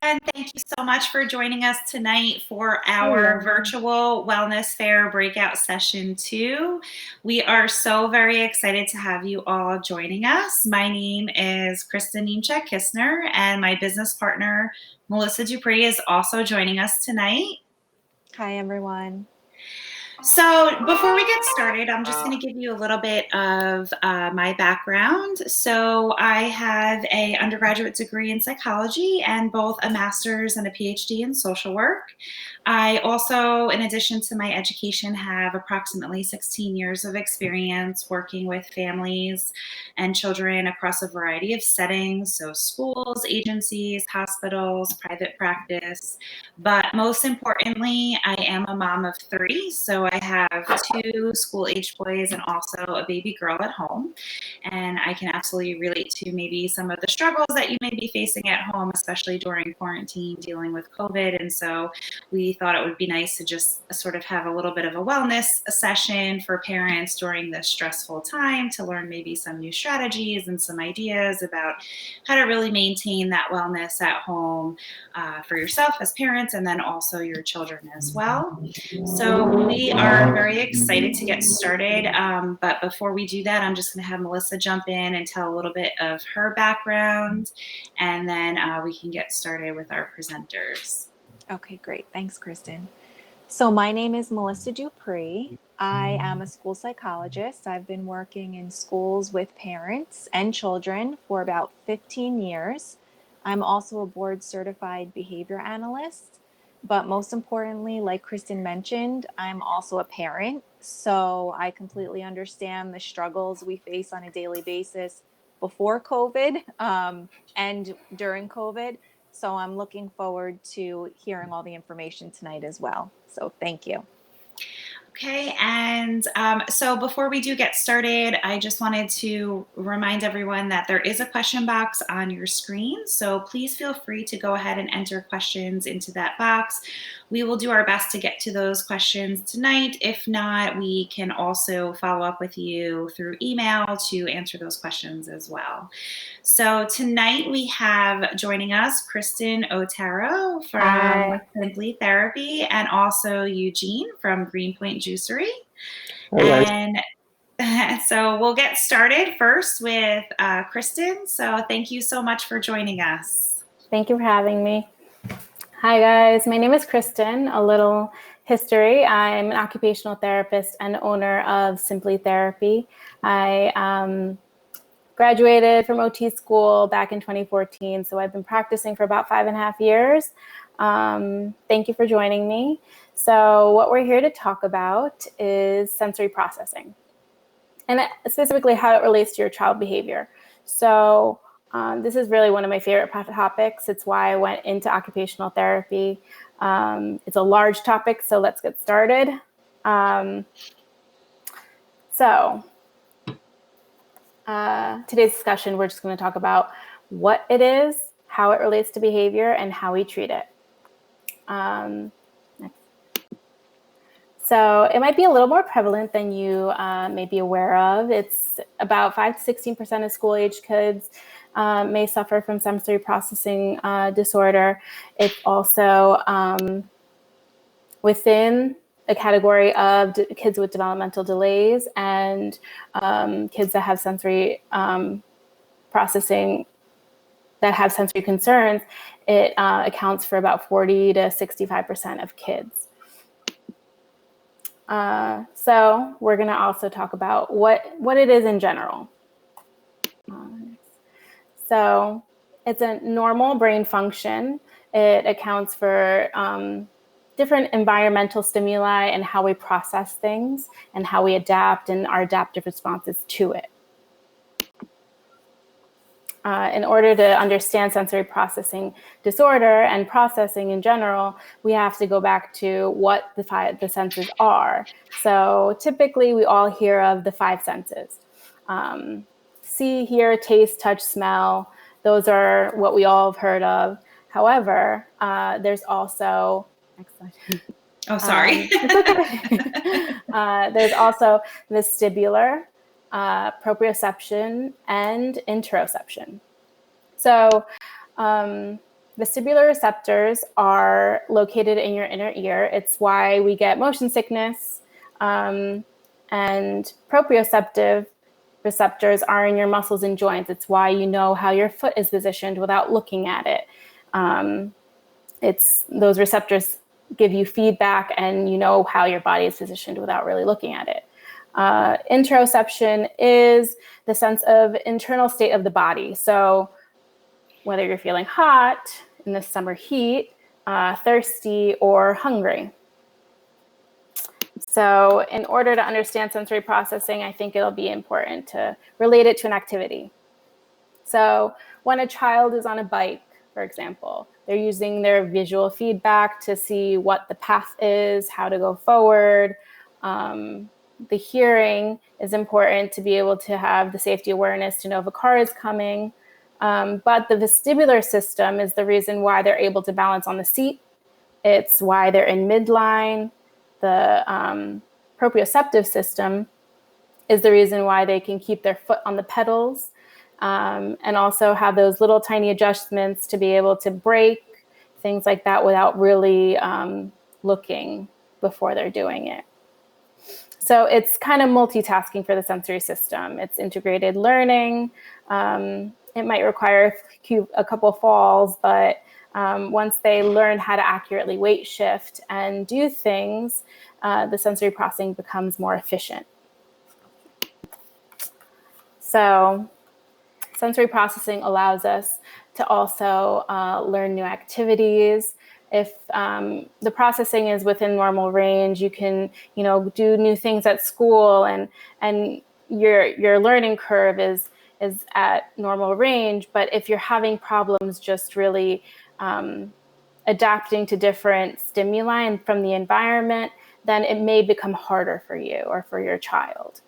Thank you so much for joining us tonight for our virtual wellness fair breakout session 2. We are so very excited to have you all joining us. My name is Kristin Otero, and my business partner, Melissa Dupree, is also joining us tonight. Hi, everyone. So before we get started, I'm just going to give you a little bit of my background. So I have an undergraduate degree in psychology and both a master's and a PhD in social work. I also, in addition to my education, have approximately 16 years of experience working with families and children across a variety of settings, so schools, agencies, hospitals, private practice. But most importantly, I am a mom of 3, so I have 2 school-age boys and also a baby girl at home. And I can absolutely relate to maybe some of the struggles that you may be facing at home, especially during quarantine, dealing with COVID. And so we thought it would be nice to just sort of have a little bit of a wellness session for parents during this stressful time to learn maybe some new strategies and some ideas about how to really maintain that wellness at home for yourself as parents and then also your children as well. So we are very excited to get started. But before we do that, I'm just going to have Melissa jump in and tell a little bit of her background, and then we can get started with our presenters. Okay, great. Thanks, Kristin. So my name is Melissa Dupree. I am a school psychologist. I've been working in schools with parents and children for about 15 years. I'm also a board certified behavior analyst. But most importantly, like Kristin mentioned, I'm also a parent. So I completely understand the struggles we face on a daily basis before COVID and during COVID. So I'm looking forward to hearing all the information tonight as well. So thank you. Okay, and so before we do get started, I just wanted to remind everyone that there is a question box on your screen. So please feel free to go ahead and enter questions into that box. We will do our best to get to those questions tonight. If not, we can also follow up with you through email to answer those questions as well. So tonight we have joining us Kristin Otero from Smply Therapy and also Eugene from Greenpoint Juicery. And so we'll get started first with Kristin. So thank you so much for joining us. Thank you for having me. Hi guys, my name is Kristin. A little history. I'm an occupational therapist and owner of Smply Therapy. I graduated from OT school back in 2014, so I've been practicing for about 5.5 years. Thank you for joining me. So what we're here to talk about is sensory processing, and specifically how it relates to your child behavior. So this is really one of my favorite topics. It's why I went into occupational therapy. It's a large topic, so let's get started. Today's discussion, we're just going to talk about what it is, how it relates to behavior, and how we treat it. So it might be a little more prevalent than you may be aware of. It's about 5 to 16% of school-age kids may suffer from sensory processing disorder. It's also within a category of kids with developmental delays and kids that have sensory processing, that have sensory concerns. It accounts for about 40 to 65% of kids. So we're going to also talk about what it is in general. So it's a normal brain function. It accounts for different environmental stimuli and how we process things and how we adapt and our adaptive responses to it. In order to understand sensory processing disorder and processing in general, we have to go back to what the senses are. So typically we all hear of the 5 senses. See, hear, taste, touch, smell. Those are what we all have heard of. However, there's also, next slide. Oh, sorry. There's also vestibular, proprioception, and interoception. So Vestibular receptors are located in your inner ear. It's why we get motion sickness. And proprioceptive receptors are in your muscles and joints. It's why you know how your foot is positioned without looking at it. Those receptors give you feedback, and you know how your body is positioned without really looking at it. Interoception is the sense of internal state of the body. So whether you're feeling hot in the summer heat, thirsty, or hungry. So in order to understand sensory processing, I think it'll be important to relate it to an activity. So when a child is on a bike, for example, they're using their visual feedback to see what the path is, how to go forward. The hearing is important to be able to have the safety awareness to know if a car is coming. But the vestibular system is the reason why they're able to balance on the seat. It's why they're in midline. The proprioceptive system is the reason why they can keep their foot on the pedals, and also have those little tiny adjustments to be able to brake, things like that, without really looking before they're doing it. So it's kind of multitasking for the sensory system. It's integrated learning. It might require a couple falls, but once they learn how to accurately weight shift and do things, the sensory processing becomes more efficient. So sensory processing allows us to also learn new activities. If the processing is within normal range, you can, do new things at school, and your learning curve is at normal range. But if you're having problems just really adapting to different stimuli and from the environment, then it may become harder for you or for your child.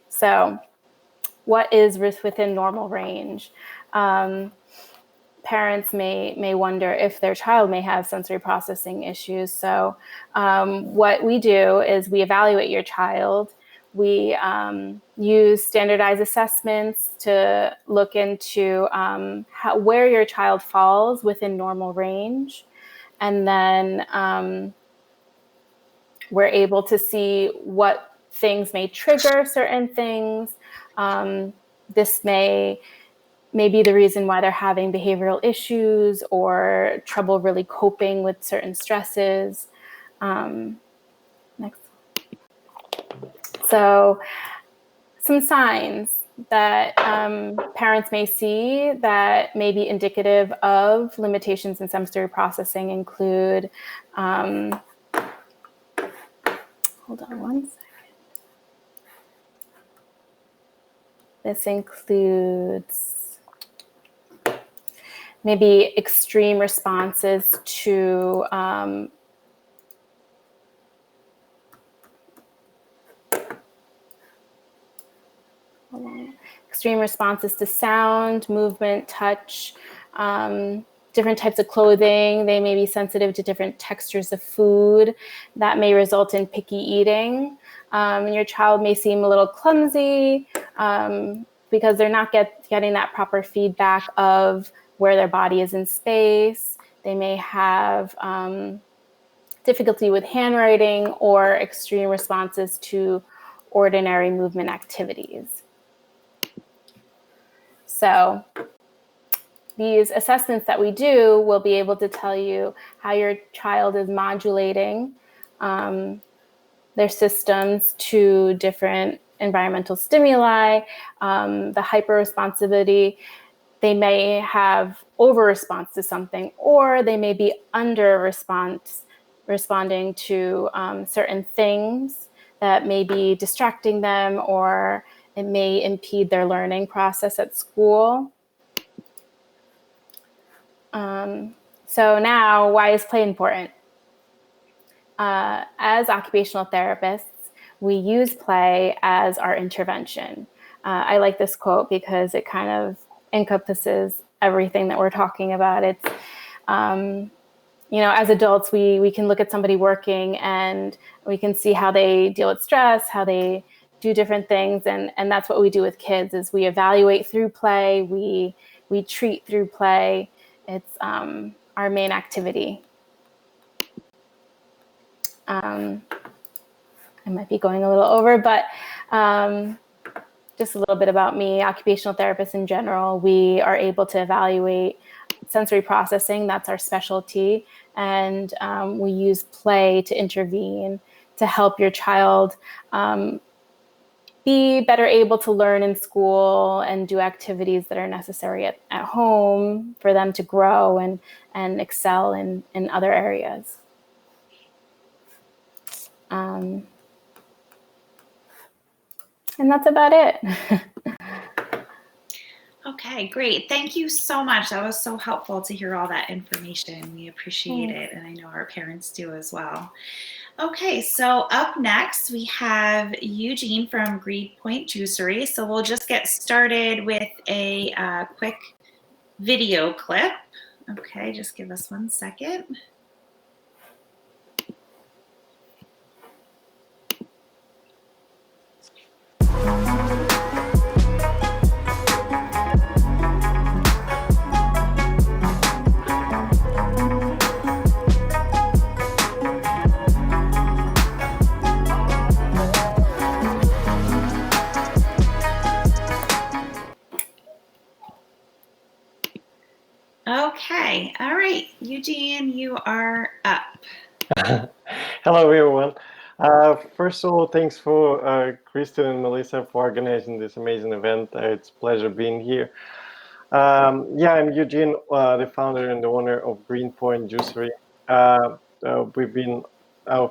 So what is within normal range? Parents may wonder if their child may have sensory processing issues. So what we do is we evaluate your child. We use standardized assessments to look into where your child falls within normal range. And then we're able to see what things may trigger certain things. This may be the reason why they're having behavioral issues or trouble really coping with certain stresses. Next. So some signs that parents may see that may be indicative of limitations in sensory processing include, hold on one second. This includes maybe extreme responses to sound, movement, touch, different types of clothing. They may be sensitive to different textures of food. That may result in picky eating. And your child may seem a little clumsy because they're not getting that proper feedback of where their body is in space. They may have difficulty with handwriting or extreme responses to ordinary movement activities. So these assessments that we do will be able to tell you how your child is modulating their systems to different environmental stimuli, the hyperresponsivity. They may have over-response to something, or they may be responding to certain things that may be distracting them, or it may impede their learning process at school. So now, why is play important? As occupational therapists, we use play as our intervention. I like this quote because it kind of encompasses everything that we're talking about. It's, as adults, we can look at somebody working and we can see how they deal with stress, how they do different things. And that's what we do with kids is we evaluate through play. We we treat through play. It's our main activity. I might be going a little over, but just a little bit about me. Occupational therapists in general, we are able to evaluate sensory processing. That's our specialty. And we use play to intervene to help your child be better able to learn in school and do activities that are necessary at home for them to grow and excel in other areas. And that's about it. Okay, great. Thank you so much. That was so helpful to hear all that information. We appreciate it, and I know our parents do as well. Okay, so up next we have Eugene from Greenpoint Juicery. So we'll just get started with a quick video clip. Okay, just give us 1 second. Okay, all right, Eugene, you are up. Hello, everyone. First of all, thanks for Kristin and Melissa for organizing this amazing event. It's a pleasure being here. Yeah, I'm Eugene, the founder and the owner of Greenpoint Juicery. Our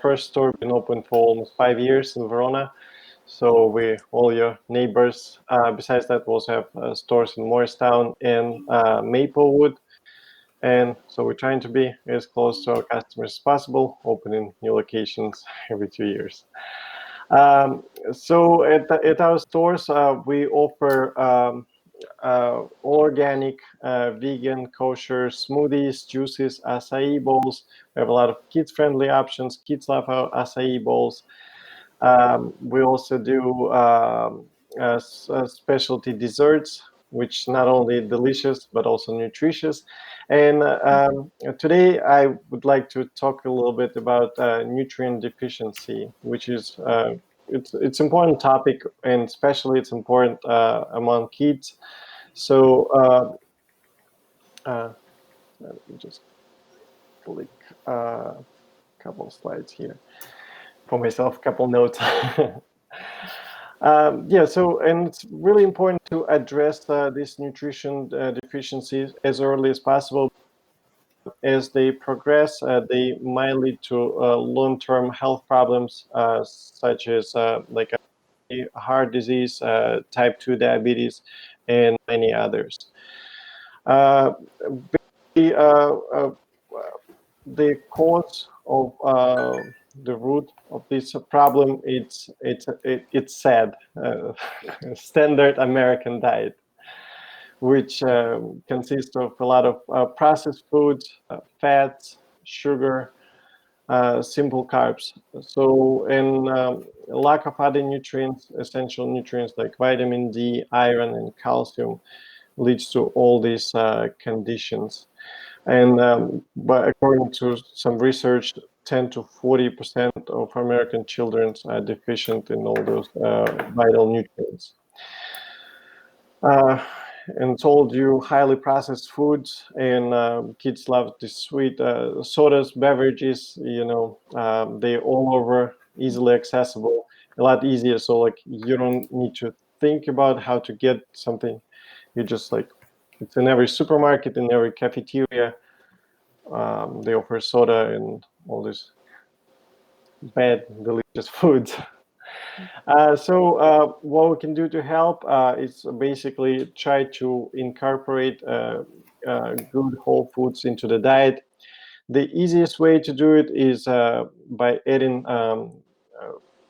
first store been open for almost 5 years in Verona. So we all your neighbors. Besides that, we also have stores in Morristown and Maplewood. And so we're trying to be as close to our customers as possible, opening new locations every 2 years. So at our stores, we offer organic, vegan, kosher smoothies, juices, acai bowls. We have a lot of kids-friendly options. Kids love our acai bowls. We also do specialty desserts, which not only delicious but also nutritious. And today I would like to talk a little bit about nutrient deficiency, which is it's important topic, and especially it's important among kids. So let me just click a couple of slides here for myself, a couple notes. Yeah, so, and it's really important to address these nutrition deficiencies as early as possible. As they progress, they might lead to long-term health problems, such as like heart disease, type 2 diabetes, and many others. The cause of the root of this problem, it's sad, standard American diet, which consists of a lot of processed foods, fats, sugar, simple carbs. So, and lack of other nutrients, essential nutrients like vitamin D, iron, and calcium leads to all these conditions. And but according to some research, 10 to 40% of American children are deficient in all those vital nutrients. And told you highly processed foods, and kids love the sweet sodas, beverages. You know, they're all over, easily accessible, a lot easier. So like you don't need to think about how to get something. You just like, it's in every supermarket, in every cafeteria. They offer soda and all this bad, delicious foods. So what we can do to help is basically try to incorporate good whole foods into the diet. The easiest way to do it is by adding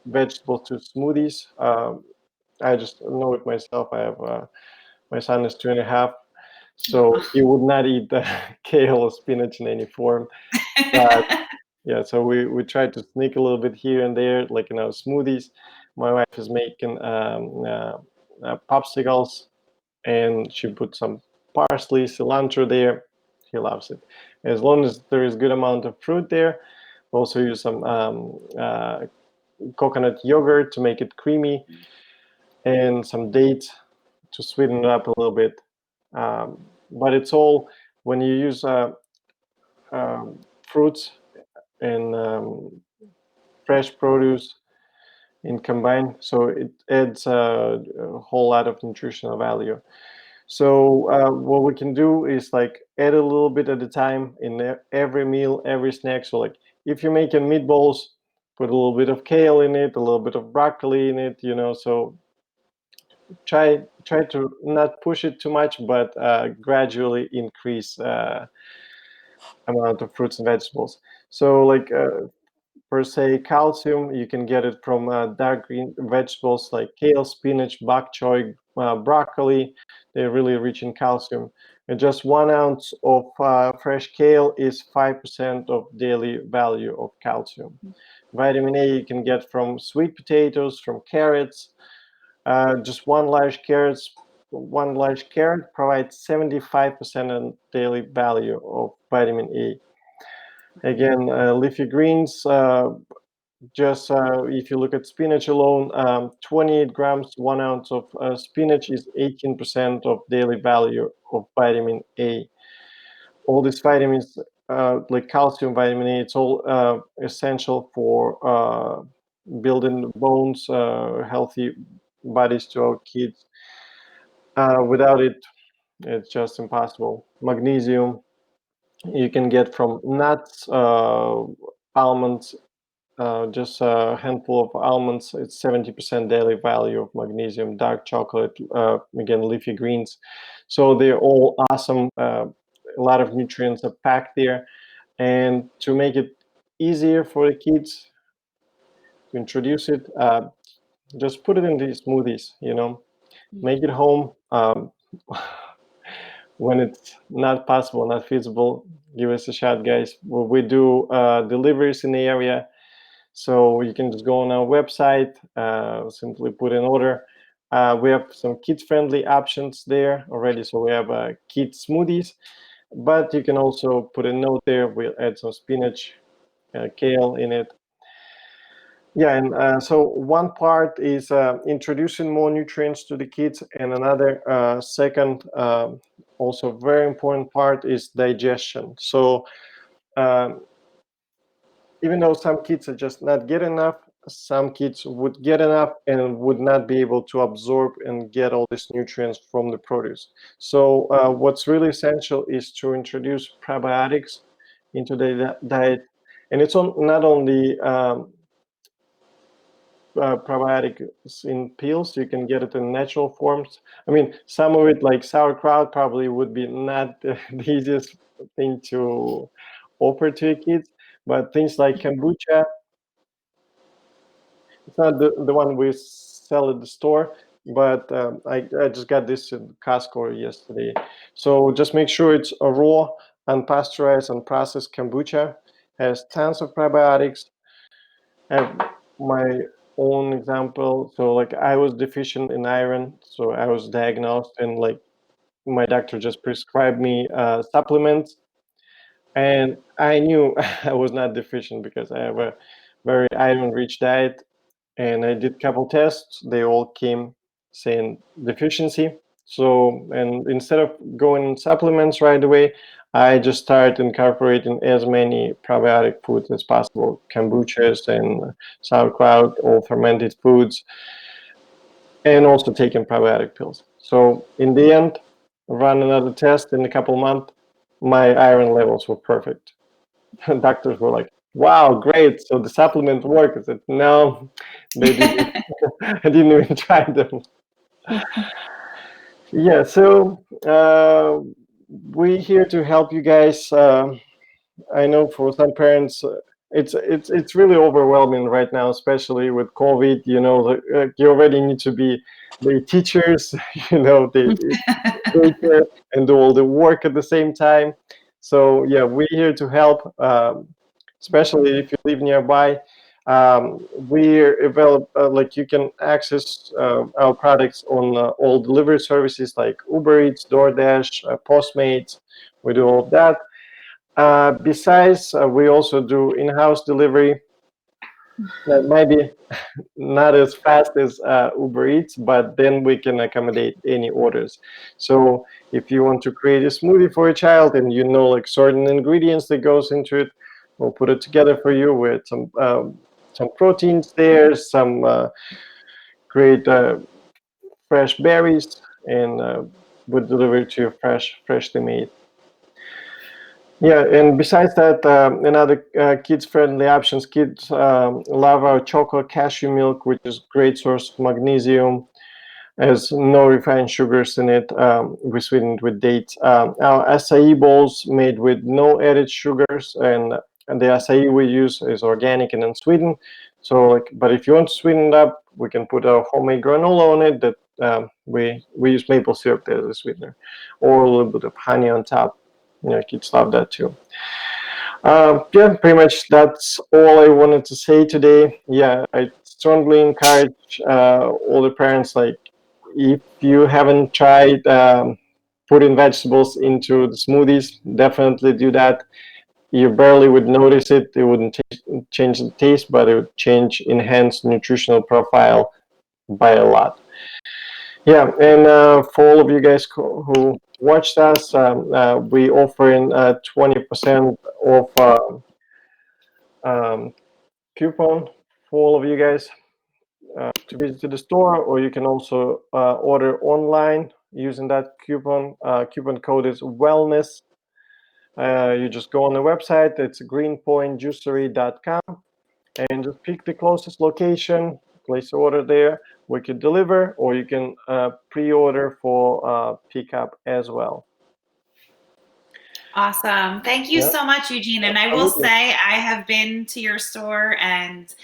vegetables to smoothies. I just know it myself. I have my son is 2.5, so he would not eat the kale or spinach in any form. But yeah, so we try to sneak a little bit here and there, like in our smoothies. My wife is making popsicles, and she put some parsley, cilantro there, he loves it. As long as there is good amount of fruit there. Also use some coconut yogurt to make it creamy, and some dates to sweeten it up a little bit. But it's all, when you use fruits and fresh produce in combined, so it adds a whole lot of nutritional value. So what we can do is like add a little bit at a time in every meal, every snack. So like if you're making meatballs, put a little bit of kale in it, a little bit of broccoli in it, so try to not push it too much, but gradually increase amount of fruits and vegetables. So like per se, calcium, you can get it from dark green vegetables like kale, spinach, bok choy, broccoli. They're really rich in calcium. And just 1 ounce of fresh kale is 5% of daily value of calcium. Vitamin A you can get from sweet potatoes, from carrots. Just one large carrot provides 75% of daily value of vitamin A. Again, leafy greens, if you look at spinach alone, 28 grams, 1 ounce of spinach is 18% of daily value of vitamin A. All these vitamins, like calcium, vitamin A, it's all essential for building bones, healthy bodies to our kids. Without it, it's just impossible. Magnesium, you can get from nuts, almonds, just a handful of almonds. It's 70% daily value of magnesium. Dark chocolate, again, leafy greens. So they're all awesome. A lot of nutrients are packed there. And to make it easier for the kids to introduce it, just put it in these smoothies, make it home. When it's not possible, not feasible, give us a shot, guys. We do deliveries in the area, so you can just go on our website, simply put an order. We have some kids-friendly options there already, so we have kids smoothies, but you can also put a note there. We'll add some spinach, kale in it. Yeah, and so one part is introducing more nutrients to the kids, and another second, also very important part is digestion. So even though some kids are just not getting enough, some kids would get enough and would not be able to absorb and get all these nutrients from the produce. So what's really essential is to introduce probiotics into the diet, and it's not only probiotics in pills. You can get it in natural forms. I mean, some of it, like sauerkraut, probably would be not the easiest thing to offer to your kids, but things like kombucha, it's not the one we sell at the store, but I just got this in Costco yesterday. So just make sure it's a raw, unpasteurized, unprocessed kombucha. Has tons of probiotics. I have my own example. So like I was deficient in iron, so I was diagnosed, and like my doctor just prescribed me supplements, and I knew I was not deficient because I have a very iron-rich diet. And I did a couple tests. They all came saying deficiency. So, and instead of going supplements right away, I just started incorporating as many probiotic foods as possible, kombuchas and sauerkraut, all fermented foods, and also taking probiotic pills. So in the end, run another test in a couple months, my iron levels were perfect. Doctors were like, wow, great. So the supplement worked. I said, no, they didn't. I didn't even try them. Yeah, so we're here to help you guys. I know for some parents, it's really overwhelming right now, especially with COVID. You already need to be the teachers, they and do all the work at the same time. So yeah, we're here to help, especially if you live nearby. we're available, like you can access our products on all delivery services like Uber Eats, DoorDash, Postmates. We do all of that. Besides, we also do in-house delivery. That might be not as fast as Uber Eats, but then we can accommodate any orders. So if you want to create a smoothie for a child and you know like certain ingredients that goes into it, we'll put it together for you with some proteins there, some great fresh berries, and we'll deliver it to you freshly made. Yeah, and besides that, another kids-friendly options. Kids love our chocolate cashew milk, which is great source of magnesium. Has no refined sugars in it. We sweeten it with dates. Our acai bowls made with no added sugars, and the acai we use is organic and unsweetened. So, like, but if you want to sweeten it up, we can put our homemade granola on it. That we use maple syrup as a sweetener, or a little bit of honey on top. Kids love that too. Yeah, pretty much that's all I wanted to say today. Yeah, I strongly encourage all the parents, like, if you haven't tried putting vegetables into the smoothies, definitely do that. You barely would notice it. It wouldn't change the taste, but it would enhance nutritional profile by a lot. Yeah, and for all of you guys who watched us, we offering 20% off coupon for all of you guys to visit the store, or you can also order online using that coupon. Coupon code is wellness. You just go on the website. It's greenpointjuicery.com, and just pick the closest location, place the order there. We could deliver, or you can pre-order for pickup as well. Awesome. Thank you so much, Eugene. And I will Absolutely. say I have been to your store, and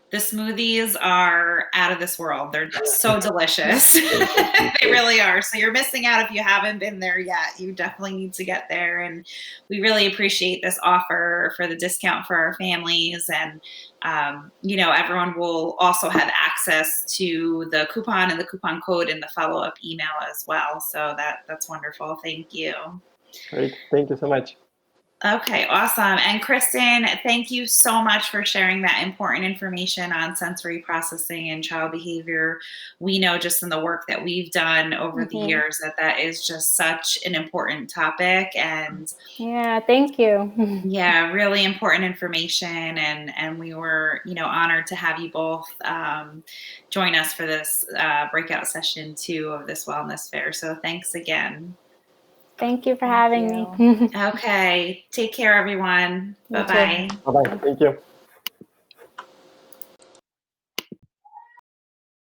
the smoothies are out of this world. They're so delicious. They really are. So you're missing out if you haven't been there yet. You definitely need to get there. And we really appreciate this offer for the discount for our families. And, everyone will also have access to the coupon and the coupon code in the follow-up email as well. So that's wonderful. Thank you. Great. Thank you so much. Okay, awesome. And Kristin, thank you so much for sharing that important information on sensory processing and child behavior. We know just in the work that we've done over the years that is just such an important topic. And yeah, thank you. Yeah, really important information. And we were, honored to have you both join us for this breakout session 2 of this wellness fair. So thanks again. Thank you for having me. Okay. Take care, everyone. You too. Bye-bye. Bye-bye. Thank you.